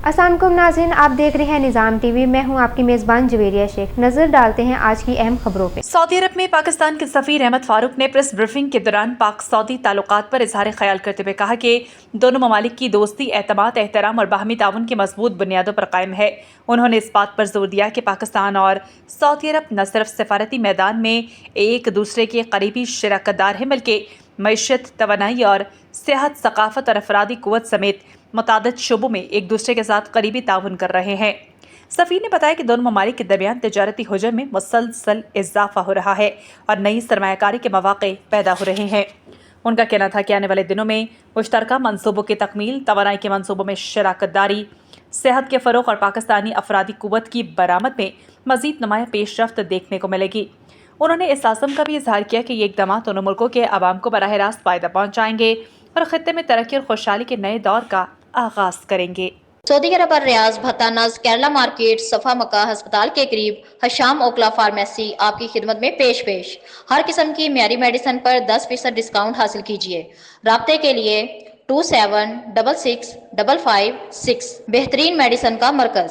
अस्सलाम वालेकुम नाज़रीन, आप देख रहे हैं निज़ाम टीवी। मैं हूं आपकी मेज़बान जवेरिया शेख। नज़र डालते हैं आज की अहम खबरों पे। सऊदी अरब में पाकिस्तान के सफ़ीर अहमद फारूक ने प्रेस ब्रीफिंग के दौरान पाक सऊदी ताल्लुकात पर इजहार ख्याल करते हुए कहा कि दोनों ममालिक की दोस्ती, एतमाद, एहतराम और बाहमी ताउन की मजबूत बुनियादों पर कायम है। उन्होंने इस बात पर जोर दिया कि पाकिस्तान और सऊदी अरब न सिर्फ सफारती मैदान में एक दूसरे के करीबी शराकतदार हैं, बल्कि मईशत, तवानाई और सेहत, सकाफत और अफरादी कुव्वत समेत मुतादिद शोबों में एक दूसरे के साथ करीबी ताउन कर रहे हैं। सफ़ीर ने बताया कि दोनों ममालिक के दरमियान तिजारती हुजम में मुसलसल इजाफा हो रहा है और नई सरमायाकारी के मौक़े पैदा हो रहे हैं। उनका कहना था कि आने वाले दिनों में मुश्तरका मनसूबों की तकमील, तवानाई के मनसूबों में शराकतदारी, सेहत के फ़रोग़ और पाकिस्तानी अफरादी कुव्वत की बरामद में मज़ीद नुमाया पेशरफ्त देखने को मिलेगी। उन्होंने इस आज़म का भी इजहार किया कि ये इक़दाम दोनों मुल्कों के अवाम को बराह रास्त फ़ायदा पहुँचाएंगे और ख़ित्ते में तरक्की और खुशहाली के नए दौर का आगाज़ करेंगे। सऊदी अरब और रियाज भतानज केरला मार्केट सफा मक्का अस्पताल के करीब हशाम ओकला फार्मेसी आपकी खिदमत में पेश हर किस्म की म्यारी मेडिसिन पर 10% डिस्काउंट हासिल कीजिए। राब्ते के लिए 27665556 बेहतरीन मेडिसिन का मरकज।